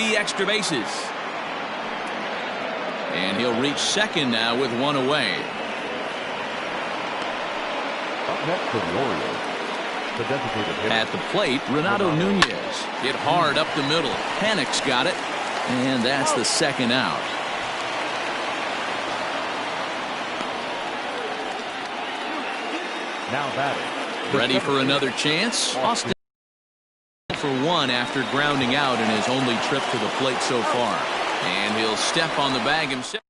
be extra bases. And he'll reach second now with one away. Up next for the Orioles, the designated hitter. At the plate, Renato Nunez hit hard up the middle. Panic's got it, and that's the second out. Now batting. Ready for another chance. Austin for one after grounding out in his only trip to the plate so far. And he'll step on the bag himself.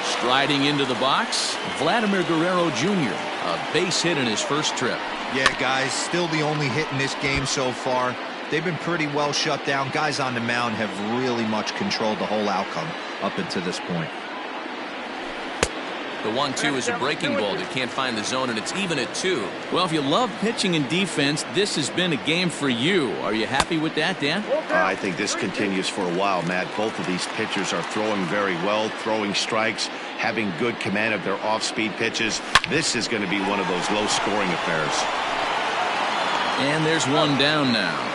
Striding into the box, Vladimir Guerrero Jr., a base hit in his first trip. Yeah, guys, still the only hit in this game so far. They've been pretty well shut down. Guys on the mound have really much controlled the whole outcome up until this point. The 1-2 is a breaking ball that can't find the zone, and it's even at 2. Well, if you love pitching and defense, this has been a game for you. Are you happy with that, Dan? I think this continues for a while, Matt. Both of these pitchers are throwing very well, throwing strikes, having good command of their off-speed pitches. This is going to be one of those low-scoring affairs. And there's one down now.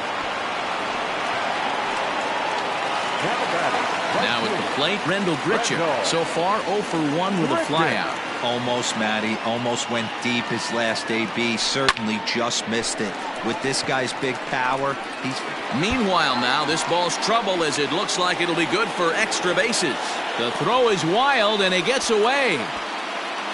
Now at the plate, Rendell Gritcher. So far, 0 for 1 with a flyout. Almost, Matty. Almost went deep his last AB. Certainly just missed it. With this guy's big power, he's... Meanwhile now, this ball's trouble as it looks like it'll be good for extra bases. The throw is wild, and it gets away.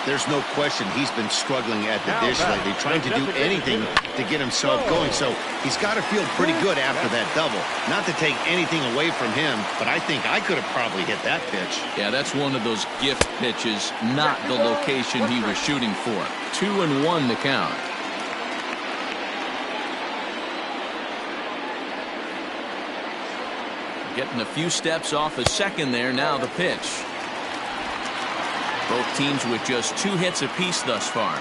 There's no question he's been struggling at the dish lately, trying to do anything to get himself going. So he's got to feel pretty good after that double. Not to take anything away from him, but I think I could have probably hit that pitch. Yeah, that's one of those gift pitches, not the location he was shooting for. 2-1 the count. Getting a few steps off a second there. Now the pitch. Both teams with just 2 hits apiece thus far.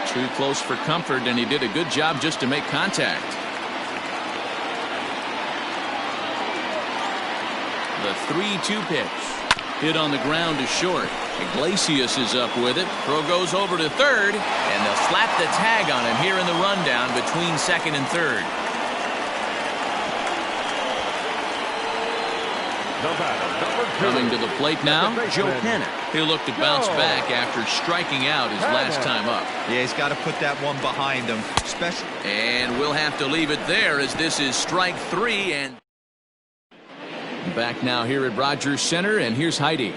Too close for comfort, and he did a good job just to make contact. The 3-2 pitch. Hit on the ground to short. Iglesias is up with it. Throw goes over to third, and they'll slap the tag on him here in the rundown between second and third. Coming to the plate now, Joe Panic. He'll look to bounce back after striking out his last time up. Yeah, he's got to put that one behind him. And we'll have to leave it there as this is strike 3. And back now here at Rogers Center, and here's Heidi.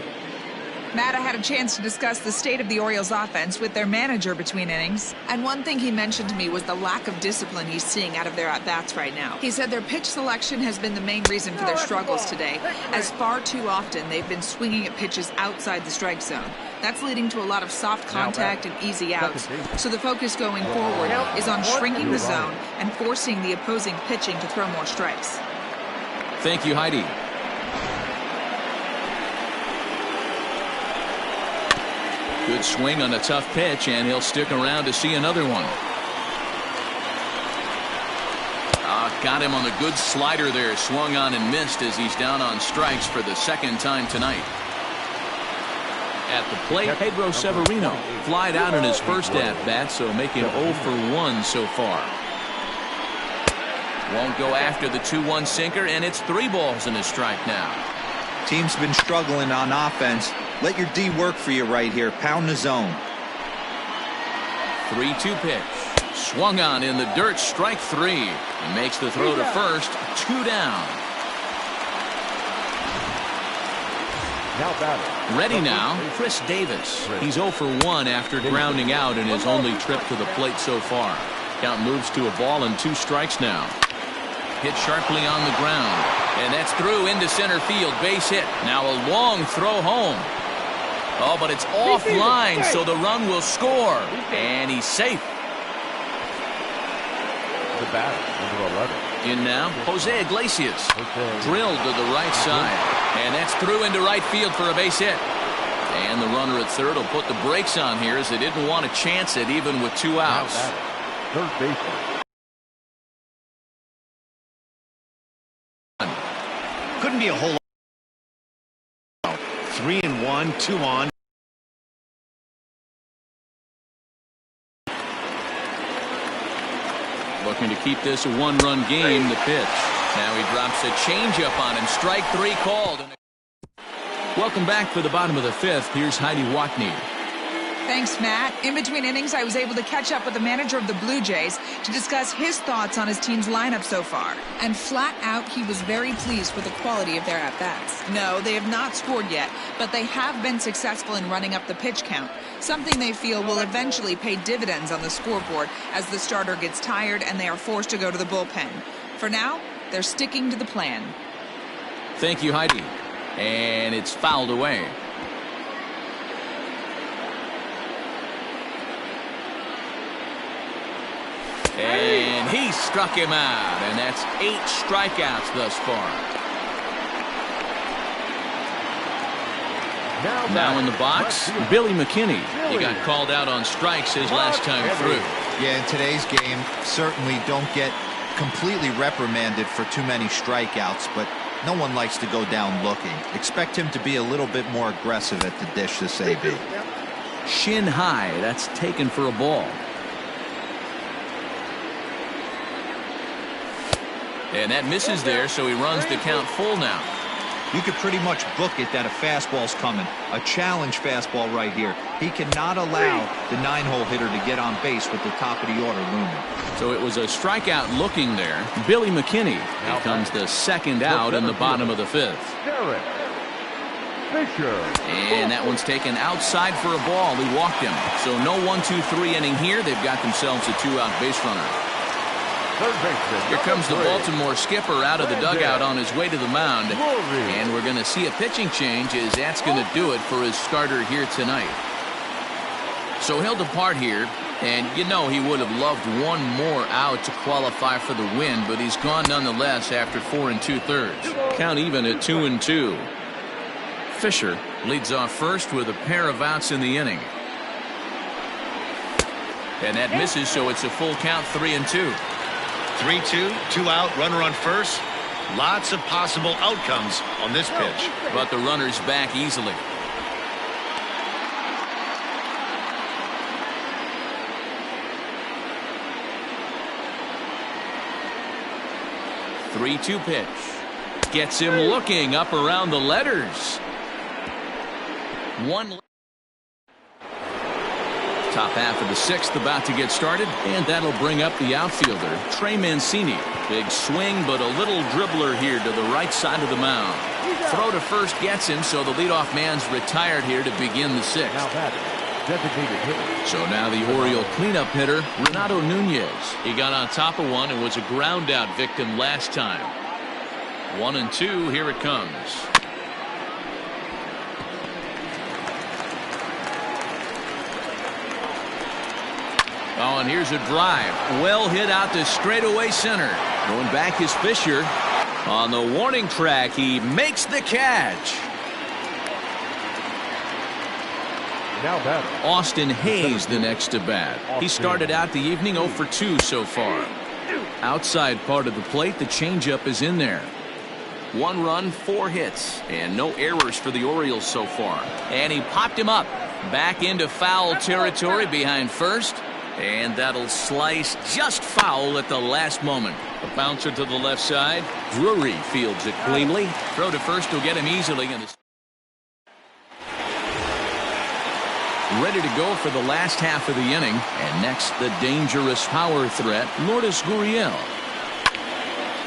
Matt, I had a chance to discuss the state of the Orioles offense with their manager between innings. And one thing he mentioned to me was the lack of discipline he's seeing out of their at-bats right now. He said their pitch selection has been the main reason for their struggles today, as far too often they've been swinging at pitches outside the strike zone. That's leading to a lot of soft contact and easy outs. So the focus going forward is on shrinking the zone and forcing the opposing pitching to throw more strikes. Thank you, Heidi. Good swing on a tough pitch, and he'll stick around to see another one. Got him on the good slider there. Swung on and missed as he's down on strikes for the second time tonight. At the plate, Pedro Severino flied out in his first at-bat, so making 0 for 1 so far. Won't go after the 2-1 sinker, and it's 3 balls and a strike now. Team's been struggling on offense. Let your D work for you right here. Pound the zone. 3-2 pitch. Swung on in the dirt. Strike 3. He makes the throw to first. 2 down. Now batting. Ready now, Chris Davis. He's 0 for 1 after grounding out in his only trip to the plate so far. Count moves to a ball and 2 strikes now. Hit sharply on the ground. And that's through into center field. Base hit. Now a long throw home. Oh, but it's offline, so the run will score. And he's safe. The batter, number 11. In now, Jose Iglesias. Drilled to the right side. And that's through into right field for a base hit. And the runner at third will put the brakes on here as they didn't want to chance it even with 2 outs. Third baseman. Couldn't be a whole lot. 3-1, 2 on. Looking to keep this a one-run game. The pitch. Now he drops a changeup on him. Strike 3 called. Welcome back for the bottom of the 5th. Here's Heidi Watney. Thanks, Matt. In between innings, I was able to catch up with the manager of the Blue Jays to discuss his thoughts on his team's lineup so far. And flat out, he was very pleased with the quality of their at-bats. No, they have not scored yet, but they have been successful in running up the pitch count, something they feel will eventually pay dividends on the scoreboard as the starter gets tired and they are forced to go to the bullpen. For now, they're sticking to the plan. Thank you, Heidi. And it's fouled away. And he struck him out, and that's 8 strikeouts thus far. Now in the box, Billy McKinney. He got called out on strikes his last time through. Yeah, in today's game, certainly don't get completely reprimanded for too many strikeouts, but no one likes to go down looking. Expect him to be a little bit more aggressive at the dish this AB. Shin high, that's taken for a ball. And that misses there, so he runs the count full now. You could pretty much book it that a fastball's coming. A challenge fastball right here. He cannot allow the 9-hole hitter to get on base with the top of the order looming. So it was a strikeout looking there. Billy McKinney becomes the second out in the bottom of the 5th. And that one's taken outside for a ball. He walked him. So no 1-2-3 inning here. They've got themselves a 2-out base runner. Here comes the Baltimore skipper out of the dugout on his way to the mound. And we're going to see a pitching change as that's going to do it for his starter here tonight. So he'll depart here. And you know he would have loved one more out to qualify for the win, but he's gone nonetheless after 4 2/3. Count even at 2-2. Fisher leads off first with a pair of outs in the inning. And that misses, so it's a full count, 3-2. 3-2, 2 out, runner on first. Lots of possible outcomes on this pitch. But the runner's back easily. Three-two pitch. Gets him looking up around the letters. Top half of the 6th about to get started, and that'll bring up the outfielder, Trey Mancini. Big swing, but a little dribbler here to the right side of the mound. Throw to first gets him, so the leadoff man's retired here to begin the 6th. So now the Oriole cleanup hitter, Renato Nunez. He got on top of one and was a ground out victim last time. 1-2, here it comes. Oh, and here's a drive. Well hit out to straightaway center. Going back is Fisher. On the warning track, he makes the catch. Now batting, Austin Hayes the next to bat. He started out the evening 0 for 2 so far. Outside part of the plate, the changeup is in there. 1 run, 4 hits, and no errors for the Orioles so far. And he popped him up. Back into foul territory behind first. And that'll slice just foul at the last moment. A bouncer to the left side. Drury fields it cleanly. Throw to first will get him easily. Ready to go for the last half of the inning. And next, the dangerous power threat, Lourdes Gurriel.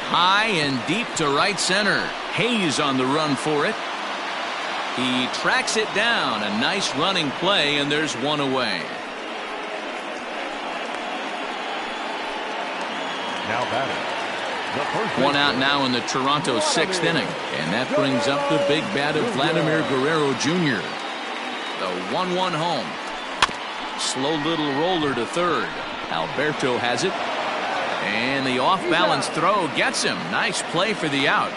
High and deep to right center. Hayes on the run for it. He tracks it down. A nice running play, and there's one away. now batting. One out now in the Toronto 6th inning, and that brings up the big bat of Vladimir Guerrero Jr. The 1-1 home. Slow little roller to third. Alberto has it, and the off-balance throw gets him. Nice play for the out.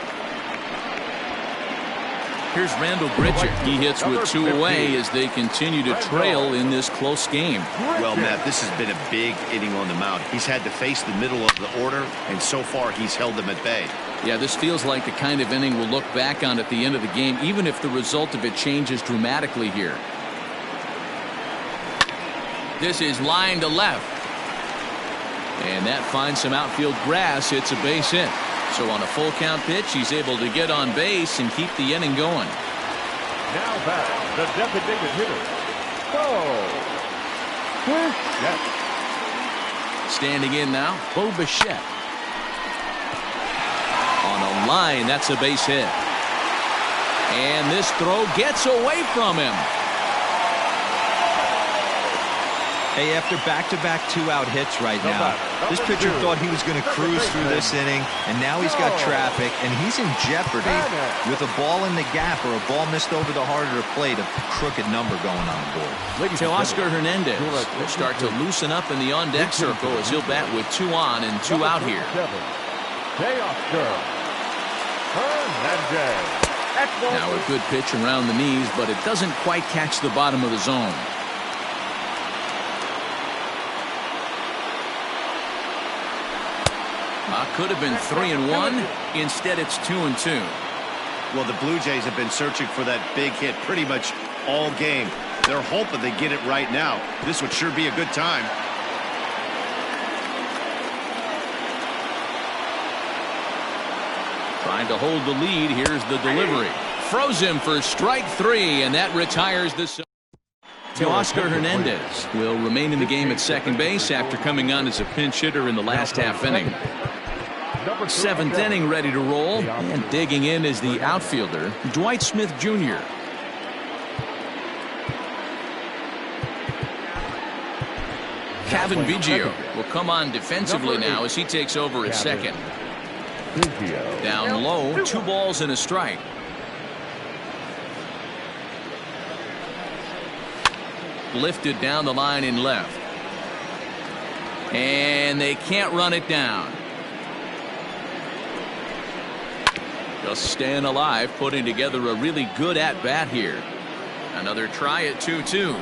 Here's Randall Bridger. He hits with 2 away as they continue to trail in this close game. Well, Matt, this has been a big inning on the mound. He's had to face the middle of the order, and so far he's held them at bay. Yeah, this feels like the kind of inning we'll look back on at the end of the game, even if the result of it changes dramatically here. This is line to left. And And that finds some outfield grass. It's a base hit. So on a full count pitch, he's able to get on base and keep the inning going. Now back, the designated hitter. Bichette. Standing in now, Bo Bichette. On a line, that's a base hit. And this throw gets away from him. Hey, after back-to-back two-out hits right now, this pitcher thought he was going to cruise through this inning, and now he's got traffic, and he's in jeopardy with a ball in the gap or a ball missed over the heart of the plate, a crooked number going on the board. So Oscar Hernandez will start to loosen up in the on-deck circle as he'll bat with 2 on and 2 out here. Oscar Hernandez. Now a good pitch around the knees, but it doesn't quite catch the bottom of the zone. Could have been 3-1. Instead, it's 2-2. Well, the Blue Jays have been searching for that big hit pretty much all game. They're hoping they get it right now. This would sure be a good time. Trying to hold the lead. Here's the delivery. Froze him for strike 3, and that retires the. Oscar Hernandez will remain in the game at second base after coming on as a pinch hitter in the last half inning. 7th inning ready to roll, and digging in is the outfielder Dwight Smith Jr. Kevin Biggio will come on defensively now as he takes over at second. Down low, 2 balls and a strike. Lifted down the line in left. And they can't run it down. Just staying alive, putting together a really good at-bat here. Another try at 2-2.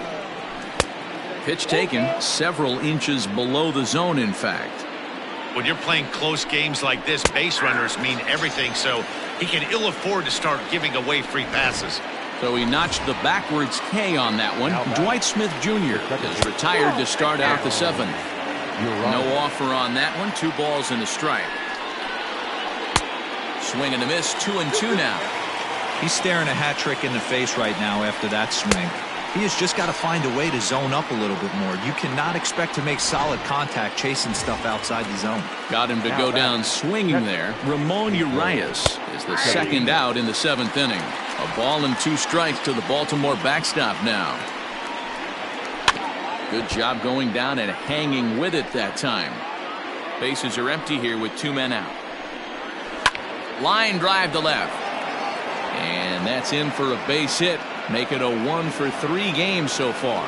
Pitch taken several inches below the zone, in fact. When you're playing close games like this, base runners mean everything, so he can ill afford to start giving away free passes. So he notched the backwards K on that one. Dwight Smith Jr. is retired to start out the 7th. No offer on that one. 2 balls and a strike. Swing and a miss. 2-2 now. He's staring a hat trick in the face right now after that swing. He has just got to find a way to zone up a little bit more. You cannot expect to make solid contact chasing stuff outside the zone. Got him to go down swinging there. Ramon Urias is the second out in the 7th inning. A ball and 2 strikes to the Baltimore backstop now. Good job going down and hanging with it that time. Bases are empty here with 2 men out. Line drive to left. And that's in for a base hit. Make it a 1-for-3 game so far.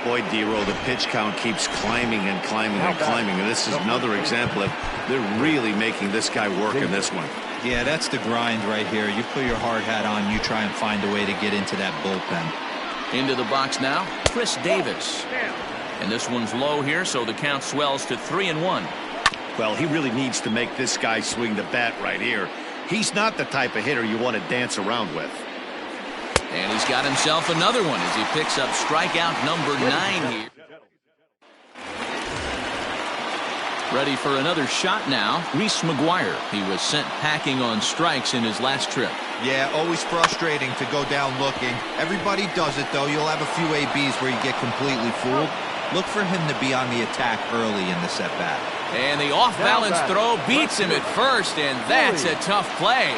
Boy, D-Roll, the pitch count keeps climbing and climbing and climbing. And this is another example of they're really making this guy work in this one. Yeah, that's the grind right here. You put your hard hat on, you try and find a way to get into that bullpen. Into the box now, Chris Davis. And this one's low here, so the count swells to 3-1. Well, he really needs to make this guy swing the bat right here. He's not the type of hitter you want to dance around with. And he's got himself another one as he picks up strikeout number 9 here. Ready for another shot now. Reese McGuire. He was sent packing on strikes in his last trip. Yeah, always frustrating to go down looking. Everybody does it, though. You'll have a few ABs where you get completely fooled. Look for him to be on the attack early in the at-bat. And the off-balance throw beats him at first, and that's a tough play.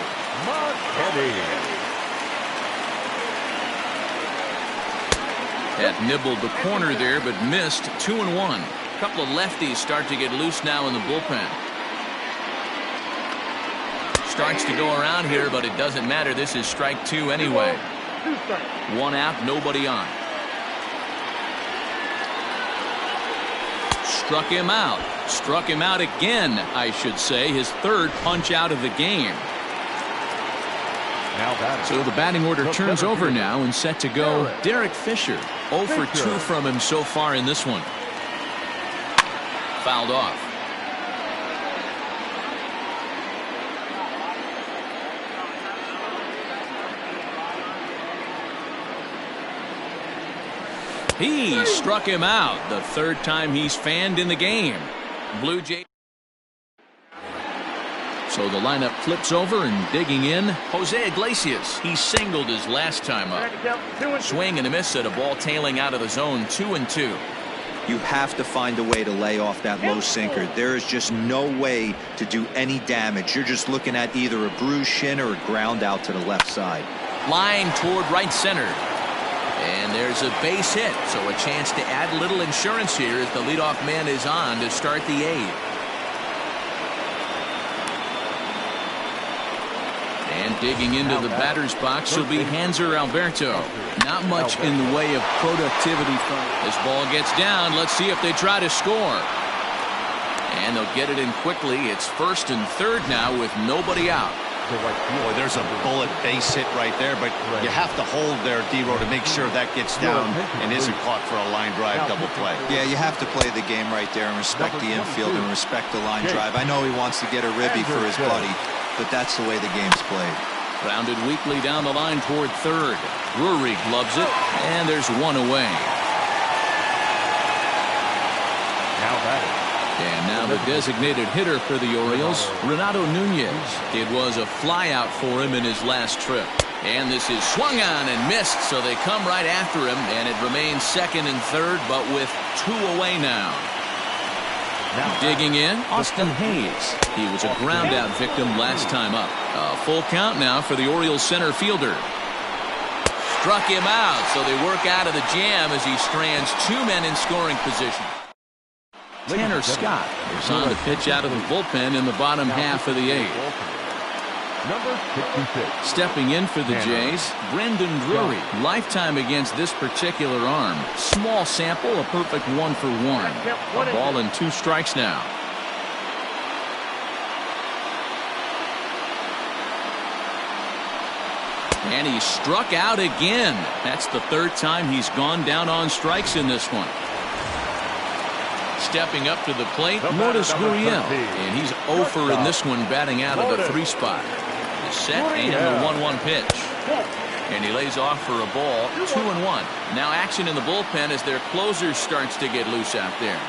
Had nibbled the corner there, but missed. 2-1. A couple of lefties start to get loose now in the bullpen. Starts to go around here, but it doesn't matter. This is strike 2 anyway. 1 out, nobody on. Struck him out. Struck him out again, I should say. His 3rd punch out of the game. So the batting order turns over now and set to go Derek Fisher. 0 for 2 from him so far in this one. Fouled off. He struck him out, the third time he's fanned in the game. Blue Jays. So the lineup flips over and digging in, Jose Iglesias. He singled his last time up. Swing and a miss at a ball tailing out of the zone, 2-2. You have to find a way to lay off that low sinker. There is just no way to do any damage. You're just looking at either a bruised shin or a ground out to the left side. Line toward right center. And there's a base hit, so a chance to add a little insurance here as the leadoff man is on to start the eighth. And digging into the batter's box will be Hanser Alberto. Not much in the way of productivity. This ball gets down. Let's see if they try to score. And they'll get it in quickly. It's first and third now with nobody out. Boy, there's a bullet base hit right there, but you have to hold there, D-Row, to make sure that gets down and isn't caught for a line drive double play. Yeah, you have to play the game right there and respect the infield and respect the line drive. I know he wants to get a ribby for his buddy, but that's the way the game's played. Grounded weakly down the line toward third. Drury gloves it, and there's one away. Now batting. And now the designated hitter for the Orioles, Renato Nunez. It was a flyout for him in his last trip. And this is swung on and missed, so they come right after him, and it remains second and third, but with two away now. Digging in, Austin Hayes. He was a ground-out victim last time up. A full count now for the Orioles center fielder. Struck him out, so they work out of the jam as he strands two men in scoring position. Tanner Scott is on the pitch out of the bullpen in the bottom half of the eighth. Number 66. Stepping in for the Jays, Brendan Drury. Lifetime against this particular arm. Small sample, a perfect 1 for 1. A ball and 2 strikes now. And he struck out again. That's the third time he's gone down on strikes in this one. Stepping up to the plate, Lourdes Gurriel. And he's 0 for in this one, batting out of the 3 spot. The set and the 1-1 pitch. And he lays off for a ball, 2-1. Now action in the bullpen as their closer starts to get loose out there.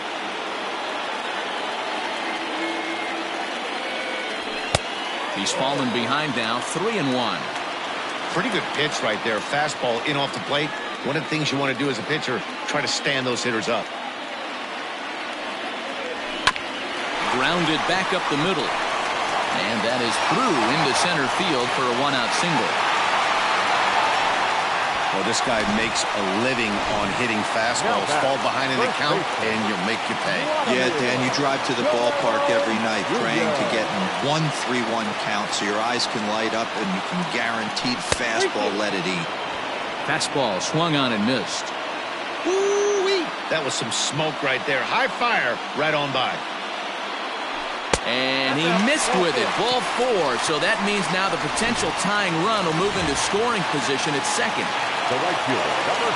He's fallen behind now, 3-1. Pretty good pitch right there. Fastball in off the plate. One of the things you want to do as a pitcher, try to stand those hitters up. Grounded back up the middle. And that is through into center field for a 1-out single. Well, this guy makes a living on hitting fastballs. Fall behind in the count, and you'll make you pay. Yeah, Dan, you drive to the ballpark every night praying to get in 1-3-1 count so your eyes can light up and you can guaranteed fastball let it eat. Fastball swung on and missed. Woo-wee! That was some smoke right there. High fire right on by. And he missed with it. Ball 4. So that means now the potential tying run will move into scoring position at second. The right fielder, number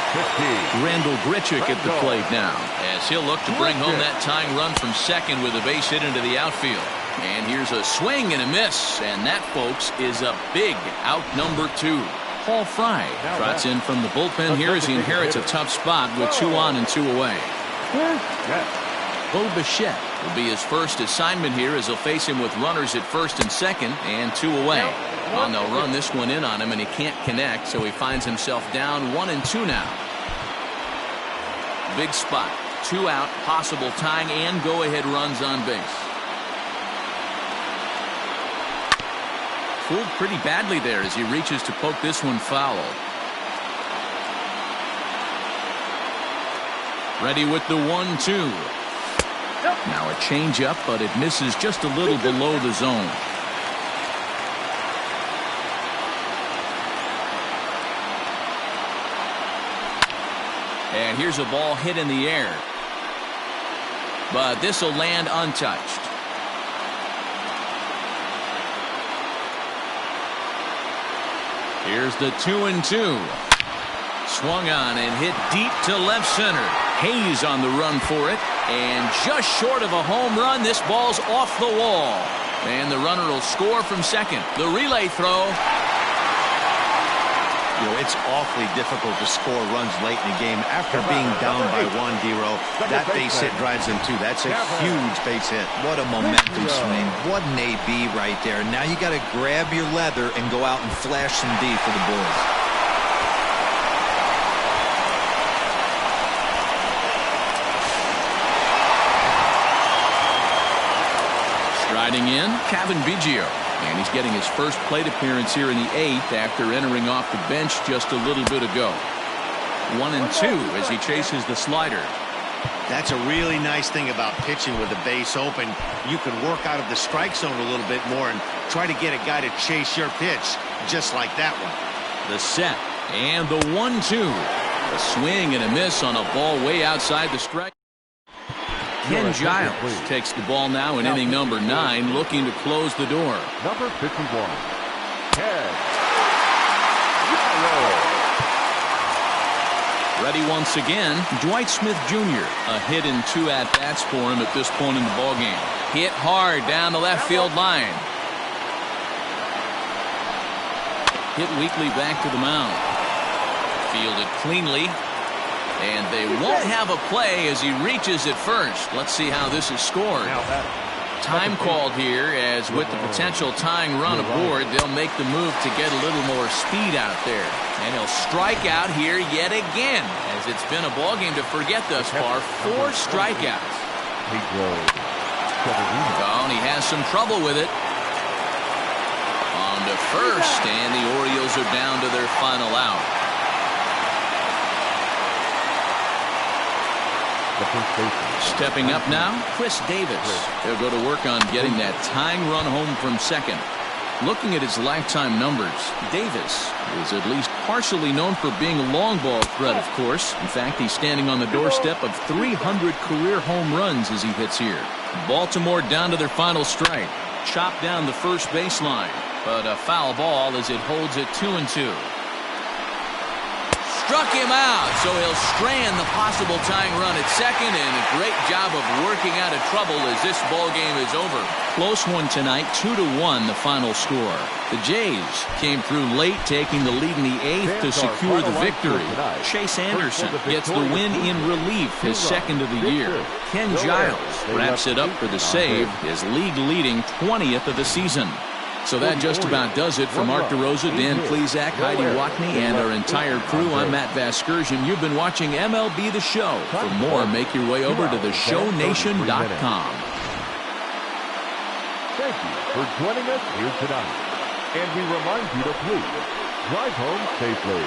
15. Randall Grichuk at the plate now, as he'll look to bring home that tying run from second with a base hit into the outfield. And here's a swing and a miss. And that, folks, is a big out number 2. Paul Fry trots in from the bullpen here as he inherits a tough spot with 2 on and 2 away. Bo Bichette will be his first assignment here as he'll face him with runners at first and second and 2 away. Well, they'll run this one in on him and he can't connect, so he finds himself down 1 and 2 now. Big spot, 2 out, possible tying and go-ahead runs on base. Fooled pretty badly there as he reaches to poke this one foul. Ready with the 1-2. Now a changeup, but it misses just a little below the zone. And here's a ball hit in the air. But this will land untouched. Here's the 2-2. Swung on and hit deep to left center. Hayes on the run for it. And just short of a home run, this ball's off the wall. And the runner will score from second. The relay throw. You know, It's awfully difficult to score runs late in the game after being down by one, D-Row. That base hit drives them too. That's a huge base hit. What a momentum swing. What an AB right there. Now you got to grab your leather and go out and flash some D for the boys. Striding in, Kevin Biggio. And he's getting his first plate appearance here in the 8th after entering off the bench just a little bit ago. 1-2 as he chases the slider. That's a really nice thing about pitching with the base open. You can work out of the strike zone a little bit more and try to get a guy to chase your pitch, just like that one. The set and the 1-2. A swing and a miss on a ball way outside the strike. Ken Giles takes the ball now in inning number 9, looking to close the door. Number 51, Ken Giles. Ready once again, Dwight Smith Jr. A hit in 2 at-bats for him at this point in the ballgame. Hit hard down the left field line. Hit weakly back to the mound. Fielded cleanly. And they won't have a play as he reaches at first. Let's see how this is scored. Time called here, as with the potential tying run aboard, they'll make the move to get a little more speed out there. And he'll strike out here yet again, as it's been a ballgame to forget thus far. 4 strikeouts. Oh, and he has some trouble with it. On to first, and the Orioles are down to their final out. Stepping up now, Chris Davis. He'll go to work on getting that tying run home from second. Looking at his lifetime numbers, Davis is at least partially known for being a long ball threat, of course. In fact, he's standing on the doorstep of 300 career home runs as he hits here. Baltimore down to their final strike. Chopped down the first baseline, but a foul ball as it holds it 2-2. Struck him out, so he'll strand the possible tying run at second, and a great job of working out of trouble as this ball game is over. Close one tonight, 2-1 the final score. The Jays came through late, taking the lead in the 8th to secure the victory. Chase Anderson gets the win in relief, his second of the year. Ken Giles wraps it up for the save, his league-leading 20th of the season. So that just about does it. For Mark DeRosa, Dan Plesac, Heidi Watney, and our entire crew, I'm Matt Vasgersian. You've been watching MLB The Show. For more, make your way over to theshownation.com. Thank you for joining us here tonight. And we remind you to please drive home safely.